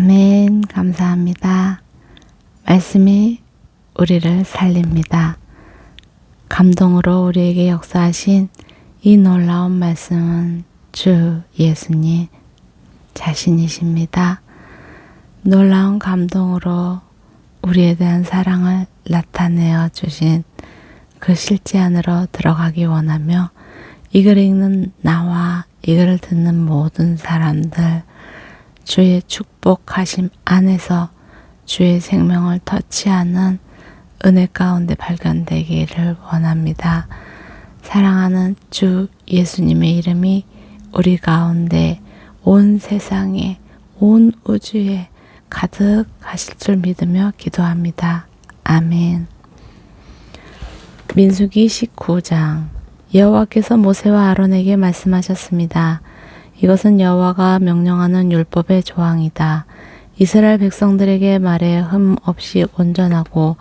아멘. 감사합니다. 말씀이 우리를 살립니다. 감동으로 우리에게 역사하신 이 놀라운 말씀은 주 예수님 자신이십니다. 놀라운 감동으로 우리에 대한 사랑을 나타내어 주신 그 실제 안으로 들어가기 원하며 이 글을 읽는 나와 이 글을 듣는 모든 사람들 주의 축복하심 안에서 주의 생명을 터치하는 은혜 가운데 발견되기를 원합니다. 사랑하는 주 예수님의 이름이 우리 가운데 온 세상에 온 우주에 가득하실 줄 믿으며 기도합니다. 아멘. 민수기 19장. 여호와께서 모세와 아론에게 말씀하셨습니다. 이것은 여호와가 명령하는 율법의 조항이다. 이스라엘 백성들에게 말해 흠 없이 온전하고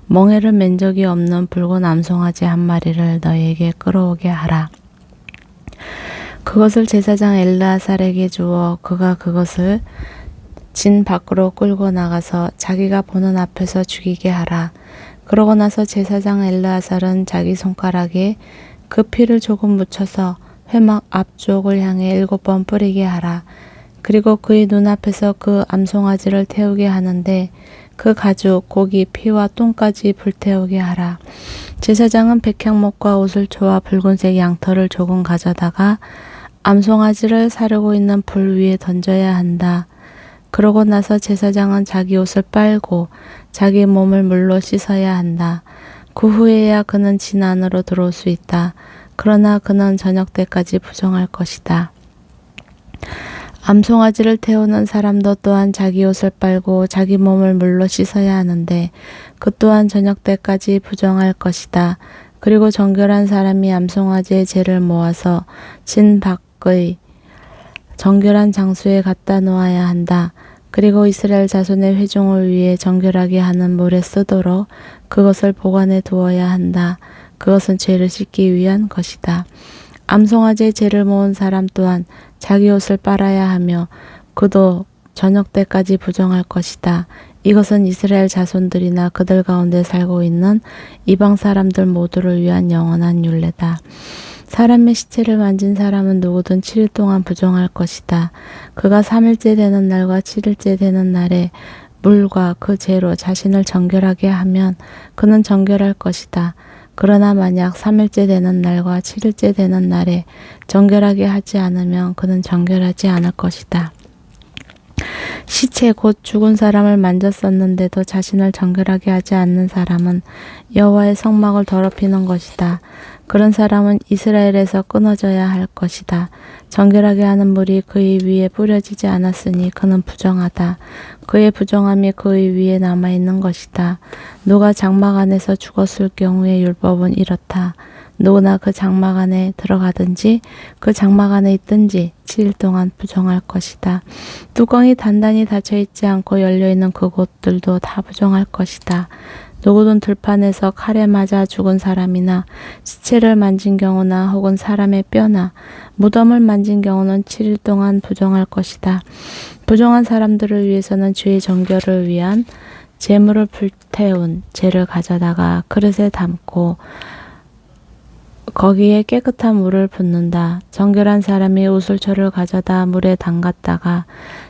멍에를 맨 적이 없는 붉은 암송아지 한 마리를 너희에게 끌어오게 하라. 그것을 제사장 엘르아살에게 주어 그가 그것을 진 밖으로 끌고 나가서 자기가 보는 앞에서 죽이게 하라. 그러고 나서 제사장 엘르아살은 자기 손가락에 그 피를 조금 묻혀서 회막 앞쪽을 향해 7번 뿌리게 하라. 그리고 그의 눈앞에서 그 암송아지를 태우게 하는데 그 가죽, 고기, 피와 똥까지 불태우게 하라. 제사장은 백향목과 옷을초와 붉은색 양털을 조금 가져다가 암송아지를 사르고 있는 불 위에 던져야 한다. 그러고 나서 제사장은 자기 옷을 빨고 자기 몸을 물로 씻어야 한다. 그 후에야 그는 진 안으로 들어올 수 있다. 그러나 그는 저녁 때까지 부정할 것이다. 암송아지를 태우는 사람도 또한 자기 옷을 빨고 자기 몸을 물로 씻어야 하는데 그 또한 저녁 때까지 부정할 것이다. 그리고 정결한 사람이 암송아지의 재를 모아서 진 밖의 정결한 장소에 갖다 놓아야 한다. 그리고 이스라엘 자손의 회중을 위해 정결하게 하는 물에 쓰도록 그것을 보관해 두어야 한다. 그것은 죄를 씻기 위한 것이다. 암송아지의 재를 모은 사람 또한 자기 옷을 빨아야 하며 그도 저녁 때까지 부정할 것이다. 이것은 이스라엘 자손들이나 그들 가운데 살고 있는 이방 사람들 모두를 위한 영원한 율례다. 사람의 시체를 만진 사람은 누구든 7일 동안 부정할 것이다. 그가 3일째 되는 날과 7일째 되는 날에 물과 그 재로 자신을 정결하게 하면 그는 정결할 것이다. 그러나 만약 3일째 되는 날과 7일째 되는 날에 정결하게 하지 않으면 그는 정결하지 않을 것이다. 시체 곧 죽은 사람을 만졌었는데도 자신을 정결하게 하지 않는 사람은 여호와의 성막을 더럽히는 것이다. 그런 사람은 이스라엘에서 끊어져야 할 것이다. 정결하게 하는 물이 그의 위에 뿌려지지 않았으니 그는 부정하다. 그의 부정함이 그의 위에 남아있는 것이다. 누가 장막 안에서 죽었을 경우에 율법은 이렇다. 누구나 그 장막 안에 들어가든지 그 장막 안에 있든지 7일 동안 부정할 것이다. 뚜껑이 단단히 닫혀있지 않고 열려있는 그곳들도 다 부정할 것이다. 누구든 들판에서 칼에 맞아 죽은 사람이나 시체를 만진 경우나 혹은 사람의 뼈나 무덤을 만진 경우는 7일 동안 부정할 것이다. 부정한 사람들을 위해서는 죄의 정결을 위한 제물을 불태운 재를 가져다가 그릇에 담고 거기에 깨끗한 물을 붓는다. 정결한 사람이 우슬초를 가져다 물에 담갔다가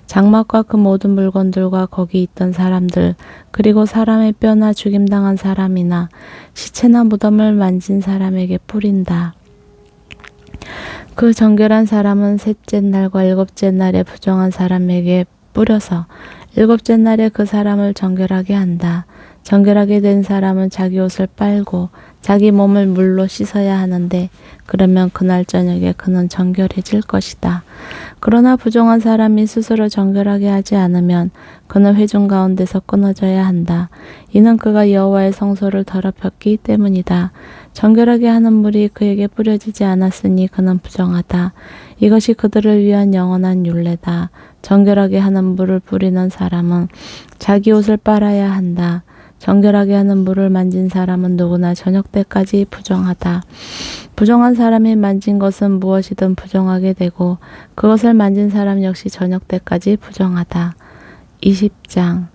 장막과 그 모든 물건들과 거기 있던 사람들 그리고 사람의 뼈나 죽임당한 사람이나 시체나 무덤을 만진 사람에게 뿌린다. 그 정결한 사람은 셋째 날과 일곱째 날에 부정한 사람에게 뿌려서 일곱째 날에 그 사람을 정결하게 한다. 정결하게 된 사람은 자기 옷을 빨고 자기 몸을 물로 씻어야 하는데 그러면 그날 저녁에 그는 정결해질 것이다. 그러나 부정한 사람이 스스로 정결하게 하지 않으면 그는 회중 가운데서 끊어져야 한다. 이는 그가 여호와의 성소를 더럽혔기 때문이다. 정결하게 하는 물이 그에게 뿌려지지 않았으니 그는 부정하다. 이것이 그들을 위한 영원한 율례다. 정결하게 하는 물을 뿌리는 사람은 자기 옷을 빨아야 한다. 정결하게 하는 물을 만진 사람은 누구나 저녁 때까지 부정하다. 부정한 사람이 만진 것은 무엇이든 부정하게 되고 그것을 만진 사람 역시 저녁 때까지 부정하다. 20장.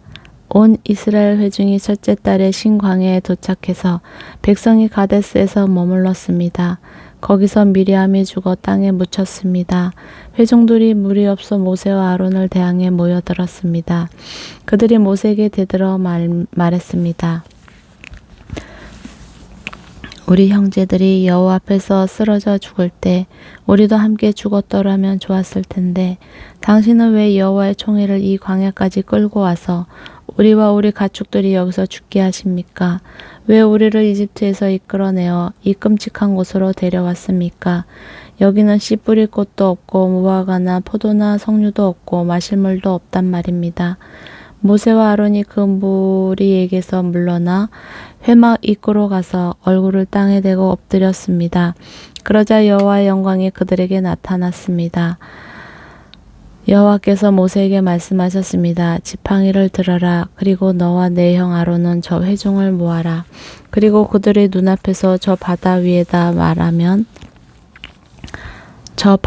온 이스라엘 회중이 첫째 달에 신광야에 도착해서 백성이 가데스에서 머물렀습니다. 거기서 미리암이 죽어 땅에 묻혔습니다. 회중들이 물이 없어 모세와 아론을 대항해 모여들었습니다. 그들이 모세에게 대들어 말했습니다. 우리 형제들이 여호와 앞에서 쓰러져 죽을 때 우리도 함께 죽었더라면 좋았을 텐데 당신은 왜 여호와의 총회를 이 광야까지 끌고 와서 우리와 우리 가축들이 여기서 죽게 하십니까? 왜 우리를 이집트에서 이끌어내어 이 끔찍한 곳으로 데려왔습니까? 여기는 씨 뿌릴 곳도 없고 무화과나 포도나 석류도 없고 마실 물도 없단 말입니다. 모세와 아론이 그 무리에게서 물러나 회막 입구로 가서 얼굴을 땅에 대고 엎드렸습니다. 그러자 여호와의 영광이 그들에게 나타났습니다. 여호와께서 모세에게 말씀하셨습니다. 지팡이를 들어라. 그리고 너와 내 형 아론은 저 회중을 모아라. 그리고 그들의 눈앞에서 저 바다 위에다 말하면 저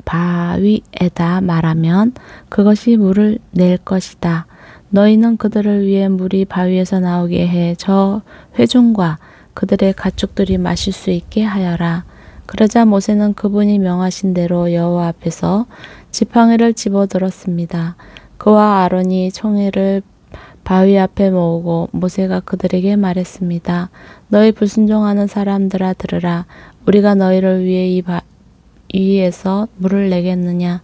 바위에다 말하면 그것이 물을 낼 것이다. 너희는 그들을 위해 물이 바위에서 나오게 해 저 회중과 그들의 가축들이 마실 수 있게 하여라. 그러자 모세는 그분이 명하신 대로 여호와 앞에서 지팡이를 집어들었습니다. 그와 아론이 총회를 바위 앞에 모으고 모세가 그들에게 말했습니다. 너희 불순종하는 사람들아 들으라. 우리가 너희를 위해 이 위에서 물을 내겠느냐.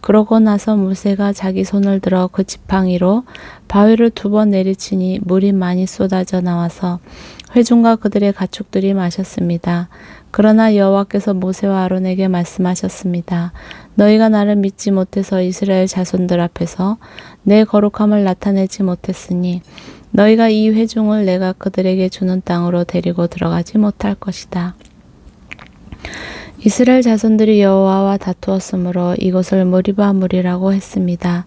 그러고 나서 모세가 자기 손을 들어 그 지팡이로 바위를 2번 내리치니 물이 많이 쏟아져 나와서 회중과 그들의 가축들이 마셨습니다. 그러나 여호와께서 모세와 아론에게 말씀하셨습니다. 너희가 나를 믿지 못해서 이스라엘 자손들 앞에서 내 거룩함을 나타내지 못했으니 너희가 이 회중을 내가 그들에게 주는 땅으로 데리고 들어가지 못할 것이다. 이스라엘 자손들이 여호와와 다투었으므로 이곳을 무리바 물이라고 했습니다.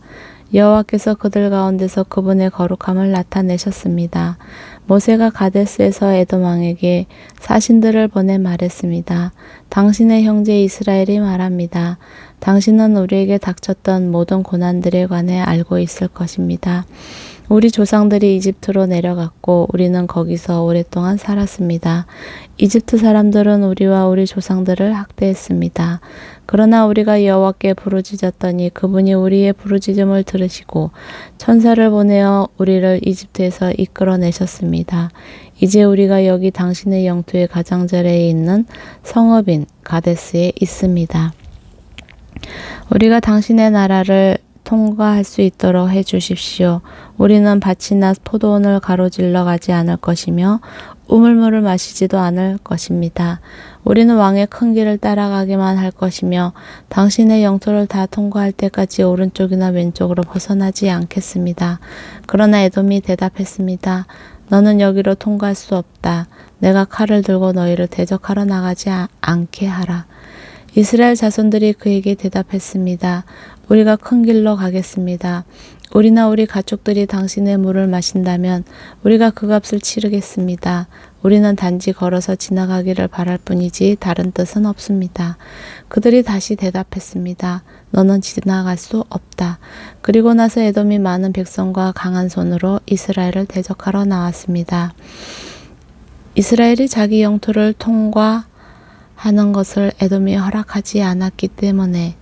여호와께서 그들 가운데서 그분의 거룩함을 나타내셨습니다. 모세가 가데스에서 에돔 왕에게 사신들을 보내 말했습니다. 당신의 형제 이스라엘이 말합니다. 당신은 우리에게 닥쳤던 모든 고난들에 관해 알고 있을 것입니다. 우리 조상들이 이집트로 내려갔고 우리는 거기서 오랫동안 살았습니다. 이집트 사람들은 우리와 우리 조상들을 학대했습니다. 그러나 우리가 여호와께 부르짖었더니 그분이 우리의 부르짖음을 들으시고 천사를 보내어 우리를 이집트에서 이끌어내셨습니다. 이제 우리가 여기 당신의 영토의 가장자리에 있는 성읍인 가데스에 있습니다. 우리가 당신의 나라를 통과할 수 있도록 해 주십시오. 우리는 밭이나 포도원을 가로질러 가지 않을 것이며 우물물을 마시지도 않을 것입니다. 우리는 왕의 큰 길을 따라가기만 할 것이며 당신의 영토를 다 통과할 때까지 오른쪽이나 왼쪽으로 벗어나지 않겠습니다. 그러나 에돔이 대답했습니다. 너는 여기로 통과할 수 없다. 내가 칼을 들고 너희를 대적하러 나가지 않게 하라. 이스라엘 자손들이 그에게 대답했습니다. 우리가 큰 길로 가겠습니다. 우리나 우리 가축들이 당신의 물을 마신다면 우리가 그 값을 치르겠습니다. 우리는 단지 걸어서 지나가기를 바랄 뿐이지 다른 뜻은 없습니다. 그들이 다시 대답했습니다. 너는 지나갈 수 없다. 그리고 나서 에돔이 많은 백성과 강한 손으로 이스라엘을 대적하러 나왔습니다. 이스라엘이 자기 영토를 통과하는 것을 에돔이 허락하지 않았기 때문에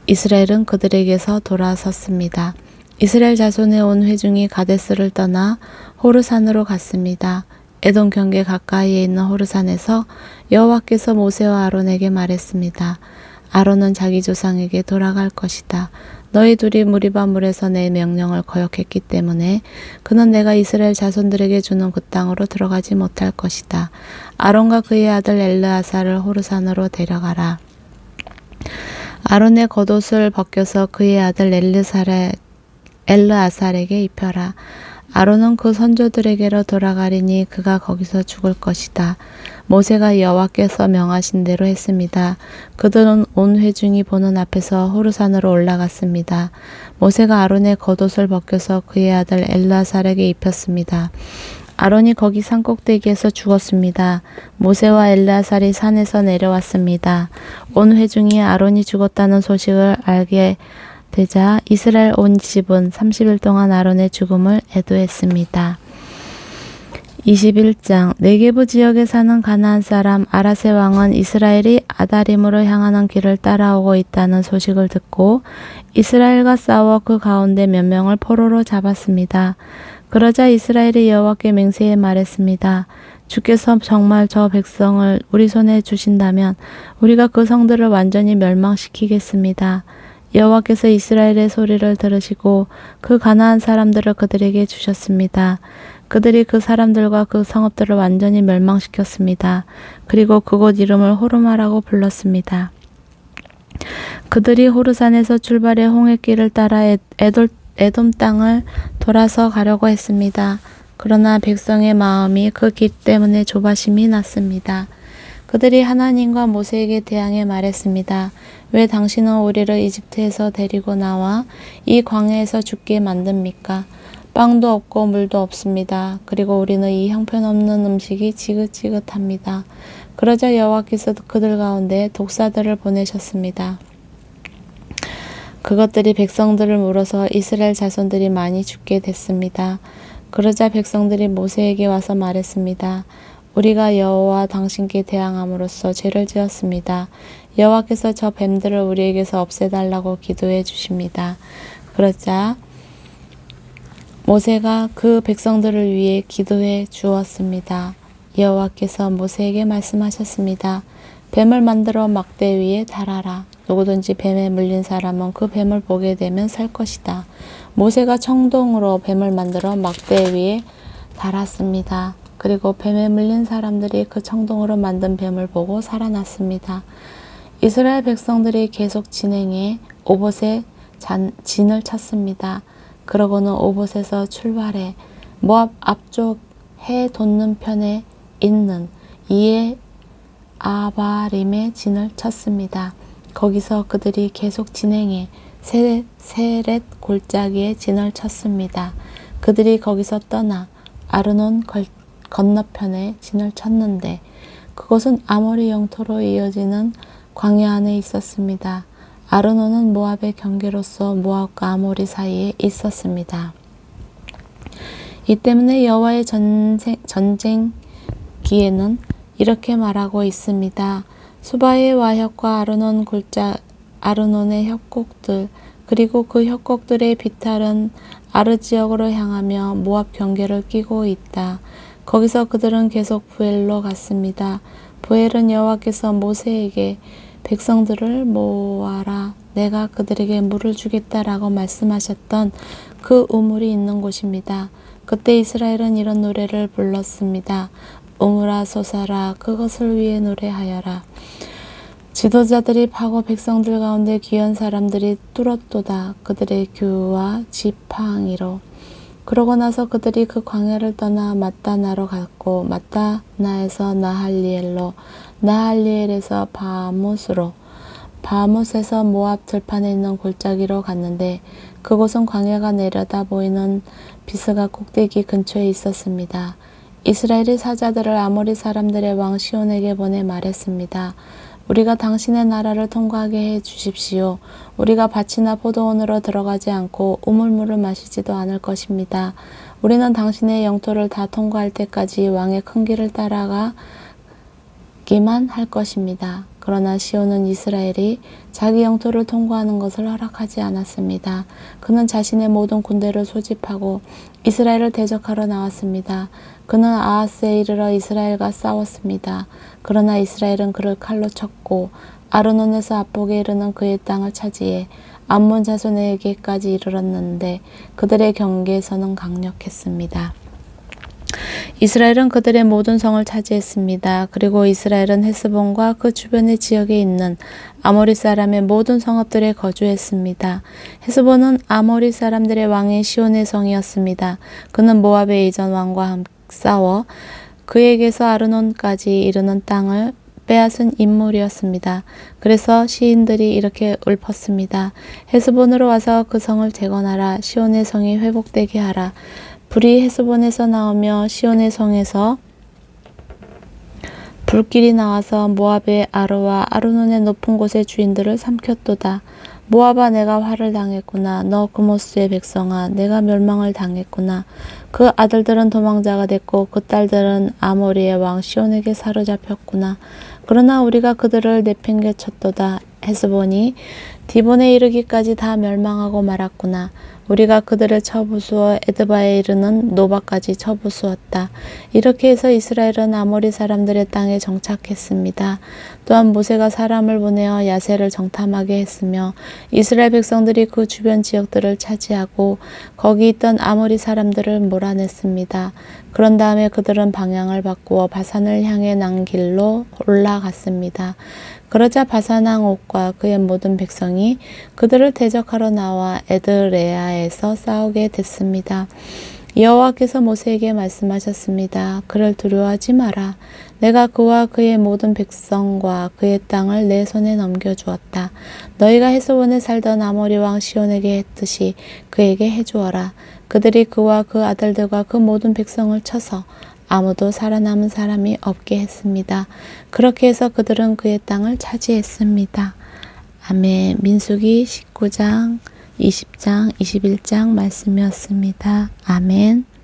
이스라엘은 그들에게서 돌아섰습니다. 이스라엘 자손의 온 회중이 가데스를 떠나 호르산으로 갔습니다. 에돔 경계 가까이에 있는 호르산에서 여호와께서 모세와 아론에게 말했습니다. 아론은 자기 조상에게 돌아갈 것이다. 너희 둘이 무리바 물에서 내 명령을 거역했기 때문에 그는 내가 이스라엘 자손들에게 주는 그 땅으로 들어가지 못할 것이다. 아론과 그의 아들 엘르아사를 호르산으로 데려가라. 아론의 겉옷을 벗겨서 그의 아들 엘르아살에게 입혀라. 아론은 그 선조들에게로 돌아가리니 그가 거기서 죽을 것이다. 모세가 여호와께서 명하신 대로 했습니다. 그들은 온 회중이 보는 앞에서 호르산으로 올라갔습니다. 모세가 아론의 겉옷을 벗겨서 그의 아들 엘르아살에게 입혔습니다. 아론이 거기 산 꼭대기에서 죽었습니다. 모세와 엘르아살이 산에서 내려왔습니다. 온 회중이 아론이 죽었다는 소식을 알게 되자 이스라엘 온 집은 30일 동안 아론의 죽음을 애도했습니다. 21장 네게부 지역에 사는 가나안 사람 아라세 왕은 이스라엘이 아다림으로 향하는 길을 따라오고 있다는 소식을 듣고 이스라엘과 싸워 그 가운데 몇 명을 포로로 잡았습니다. 그러자 이스라엘이 여호와께 맹세해 말했습니다. 주께서 정말 저 백성을 우리 손에 주신다면 우리가 그 성들을 완전히 멸망시키겠습니다. 여호와께서 이스라엘의 소리를 들으시고 그 가나안 사람들을 그들에게 주셨습니다. 그들이 그 사람들과 그 성읍들을 완전히 멸망시켰습니다. 그리고 그곳 이름을 호르마라고 불렀습니다. 그들이 호르산에서 출발해 홍해길을 따라 에돔 땅을 돌아서 가려고 했습니다. 그러나 백성의 마음이 그 길 때문에 조바심이 났습니다. 그들이 하나님과 모세에게 대항해 말했습니다. 왜 당신은 우리를 이집트에서 데리고 나와 이 광야에서 죽게 만듭니까? 빵도 없고 물도 없습니다. 그리고 우리는 이 형편없는 음식이 지긋지긋합니다. 그러자 여호와께서 그들 가운데 독사들을 보내셨습니다. 그것들이 백성들을 물어서 이스라엘 자손들이 많이 죽게 됐습니다. 그러자 백성들이 모세에게 와서 말했습니다. 우리가 여호와 당신께 대항함으로써 죄를 지었습니다. 여호와께서 저 뱀들을 우리에게서 없애달라고 기도해 주십니다. 그러자 모세가 그 백성들을 위해 기도해 주었습니다. 여호와께서 모세에게 말씀하셨습니다. 뱀을 만들어 막대 위에 달아라. 누구든지 뱀에 물린 사람은 그 뱀을 보게 되면 살 것이다. 모세가 청동으로 뱀을 만들어 막대 위에 달았습니다. 그리고 뱀에 물린 사람들이 그 청동으로 만든 뱀을 보고 살아났습니다. 이스라엘 백성들이 계속 진행해 오봇에 진을 쳤습니다. 그러고는 오봇에서 출발해 모압 앞쪽 해 돋는 편에 있는 이에 아바림에 진을 쳤습니다. 거기서 그들이 계속 진행해 세렛 골짜기에 진을 쳤습니다. 그들이 거기서 떠나 아르논 건너편에 진을 쳤는데 그곳은 아모리 영토로 이어지는 광야 안에 있었습니다. 아르논은 모압의 경계로서 모압과 아모리 사이에 있었습니다. 이 때문에 여호와의 전쟁기에는 이렇게 말하고 있습니다. 수바의 와협과 아르논의 협곡들 그리고 그 협곡들의 비탈은 아르 지역으로 향하며 모압 경계를 끼고 있다. 거기서 그들은 계속 부엘로 갔습니다. 부엘은 여호와께서 모세에게 백성들을 모아라. 내가 그들에게 물을 주겠다라고 말씀하셨던 그 우물이 있는 곳입니다. 그때 이스라엘은 이런 노래를 불렀습니다. 우물아 솟아라. 그것을 위해 노래하여라. 지도자들이 파고 백성들 가운데 귀한 사람들이 뚫었도다. 그들의 규와 지팡이로. 그러고 나서 그들이 그 광야를 떠나 마따나로 갔고 마따나에서 나할리엘로 나할리엘에서 바못으로 바못에서 모압 들판에 있는 골짜기로 갔는데 그곳은 광야가 내려다 보이는 비스가 꼭대기 근처에 있었습니다. 이스라엘이 사자들을 아모리 사람들의 왕 시온에게 보내 말했습니다. 우리가 당신의 나라를 통과하게 해 주십시오. 우리가 밭이나 포도원으로 들어가지 않고 우물물을 마시지도 않을 것입니다. 우리는 당신의 영토를 다 통과할 때까지 왕의 큰 길을 따라가기만 할 것입니다. 그러나 시온은 이스라엘이 자기 영토를 통과하는 것을 허락하지 않았습니다. 그는 자신의 모든 군대를 소집하고 이스라엘을 대적하러 나왔습니다. 그는 아하스에 이르러 이스라엘과 싸웠습니다. 그러나 이스라엘은 그를 칼로 쳤고 아르논에서 압복에 이르는 그의 땅을 차지해 암몬 자손에게까지 이르렀는데 그들의 경계에서는 강력했습니다. 이스라엘은 그들의 모든 성을 차지했습니다. 그리고 이스라엘은 헤스본과 그 주변의 지역에 있는 아모리 사람의 모든 성읍들에 거주했습니다. 헤스본은 아모리 사람들의 왕인 시온의 성이었습니다. 그는 모압의 이전 왕과 함께 싸워 그에게서 아르논까지 이르는 땅을 빼앗은 인물이었습니다. 그래서 시인들이 이렇게 읊었습니다. 헤스본으로 와서 그 성을 재건하라. 시온의 성이 회복되게 하라. 불이 헤스본에서 나오며 시온의 성에서 불길이 나와서 모압의 아르와 아르논의 높은 곳의 주인들을 삼켰도다. 모압아, 내가 화를 당했구나. 너 그모스의 백성아, 내가 멸망을 당했구나. 그 아들들은 도망자가 됐고 그 딸들은 아모리의 왕 시온에게 사로잡혔구나. 그러나 우리가 그들을 내팽개쳤도다. 헤스본이 디본에 이르기까지 다 멸망하고 말았구나. 우리가 그들을 쳐부수어 에드바에 이르는 노바까지 쳐부수었다. 이렇게 해서 이스라엘은 아모리 사람들의 땅에 정착했습니다. 또한 모세가 사람을 보내어 야세를 정탐하게 했으며 이스라엘 백성들이 그 주변 지역들을 차지하고 거기 있던 아모리 사람들을 몰아냈습니다. 그런 다음에 그들은 방향을 바꾸어 바산을 향해 난 길로 올라갔습니다. 그러자 바산 왕 옥과 그의 모든 백성이 그들을 대적하러 나와 에드레아에서 싸우게 됐습니다. 여호와께서 모세에게 말씀하셨습니다. 그를 두려워하지 마라. 내가 그와 그의 모든 백성과 그의 땅을 내 손에 넘겨주었다. 너희가 헤스본에 살던 아모리 왕 시온에게 했듯이 그에게 해주어라. 그들이 그와 그 아들들과 그 모든 백성을 쳐서 아무도 살아남은 사람이 없게 했습니다. 그렇게 해서 그들은 그의 땅을 차지했습니다. 아멘. 민수기 19장, 20장, 21장 말씀이었습니다. 아멘.